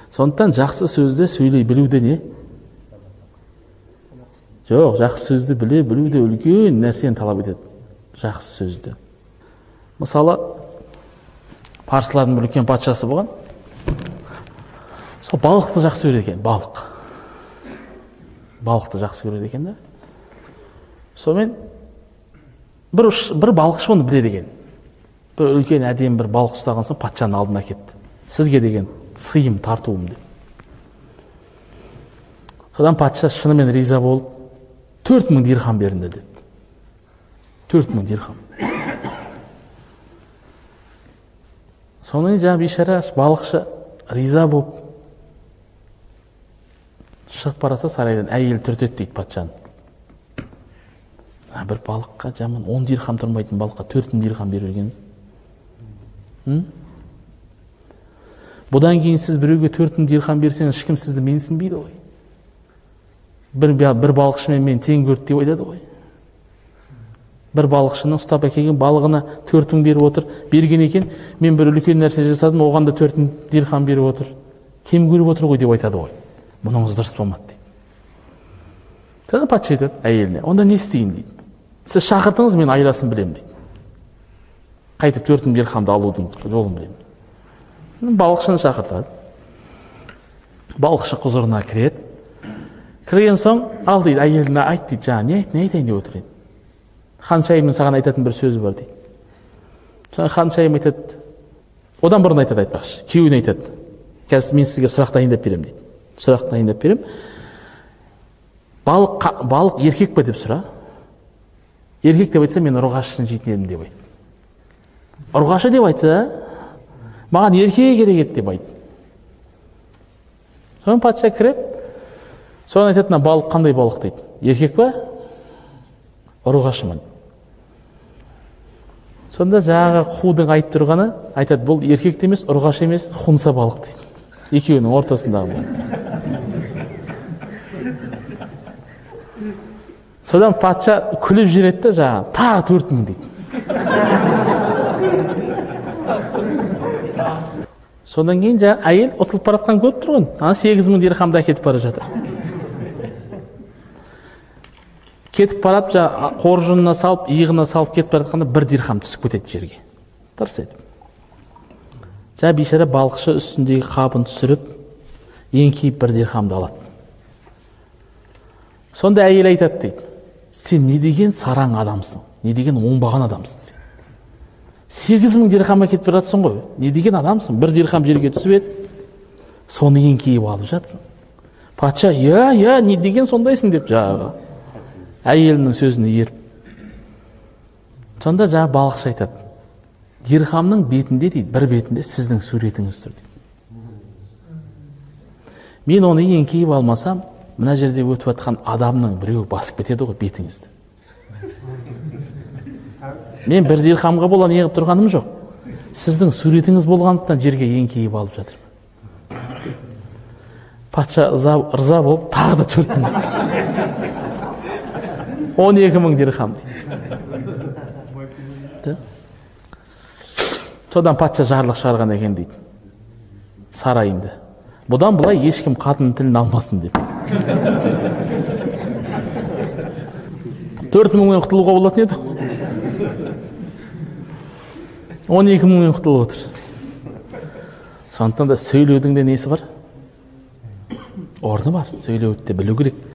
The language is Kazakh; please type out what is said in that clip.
Сондықтан жақсы сөзді сөйлей білуде не? Жоқ, жақсы сөзді біле білуде үлкен нәрсені талап етеді. Жақсы сөзді. Мысалы, парсылардың бір үлкен патшасы болған. Сол балықты жақсы көреді екен, балық. Балықты жақсы көреді екен да. Сонымен бір балықшы оны біледі екен. Бір үлкен әдемі бір балық ұстаған соң патшаның алдына кетті. Сізге деген сыйым тартуым деп. Содан патша шынымен риза болып 4000 дирхам беріңдер деп. 4000 дирхам. Соның жаңа бейшара балықшы риза болып шығып бараса сарайдан әйел түртеді дейді патшаны. Бір балыққа жаман 10 дирхам тұрмайтын балыққа 4000 дирхам беріп жүргенсіз. Бұдан кейін сіз біреуге 4000 дирхам берсеңіз, ешкім сізді менсінбейді ғой. Бір балықшымен мен тең көрді деп айтады ғой. Бір балықшының ұстап әкелген балығына 4000 беріп отыр, берген екен, мен бір үлкен нәрсе жасадым, оған да 4000 дирхам беріп отыр. Кем көріп отыр ғой деп айтады ғой. Мұныңыз дұрыс болмады дейді. Содан патша айтады әйеліне, онда не істейін дейді. Сіз шақыртыңыз, мен айласын білемін дейді. Қайтып 4000 дирхамды алудың жолын білемін. Балықшыны шақыртады. Балықшы құзырына кіреді. Кірген соң, ал дейді, әйеліне айт дейді, жаңа не айтайын деп отыр еді. Ханшайымның саған айтатын бір сөзі бар дейді. Соң ханшайым айтады, одан бұрын айтады айтпақшы, күйеуіне айтады. Қазір мен сізге сұрақ дайындап беремін дейді. Сұрақ дайындап беремін. Балық еркек пе деп сұра. Еркек деп айтса, мен ұрғашысын жейтін едім деп айт. Ұрғашы деп айтса, маған еркек керек еді деп айт. Соң патша кіреді. Соны айтады, балық қандай балық дейді. Еркек пе? Ұрғашымын. Сонда жаңағы қудың айтып тұрғаны айтады, бұл еркек емес, ұрғаш емес, хунса балық дейді. Екеуінің ортасындағы. Содан патша күліп жүреді, жаңағы тағы 4000 дейді. Содан кейін жаңағы әйел ұтылып баратқан көріп тұрғын. 8000 дирхамды әкетіп бара жатыр. Кетіп барап, қоржынына салып, иығына салып кетіп баратқанда 1 дирхам түсіп кетеді жерге. Тырс етіп. Бейшара балықшы үстіндегі қабын түсіріп, еңкейіп 1 дирхамды алады. Сонда әйел айтады дейді, сен не деген сараң адамсың, не деген оңбаған адамсың сен. 8000 дирхам әкетіп баратсың ғой, не деген адамсың, 1 дирхам жерге түсіп еді, соны еңкейіп алып жатсың. Патша, я, не деген сондайсың деп жаңағы әйелінің сөзіне еріп. Сонда жаңағы балықшы айтады, дирхамның бетінде дейді, бір бетінде сіздің суретіңіз тұр дейді. Мен оны еңкейіп алмасам, мына жерде өтіп жатқан адамның біреуі басып кетеді ғой бетіңізді. Мен 1 дирхамға бола неғып тұрғаным жоқ. Сіздің суретіңіз болғандықтан жерге еңкейіп алып жатырмын. Патша ырза болып тағы да 4000. 12000 дирхам дейді. Содан патша жарлық шығарған екен дейді. Сарайында. Бұдан былай ешкім қатын тілін алмасын деп. 4000-мен құтылуға болатын еді. 12000-мен құтылып отыр. Сондықтан да сөйлеудің де несі бар? Орны бар. Сөйлеуді де білу керек.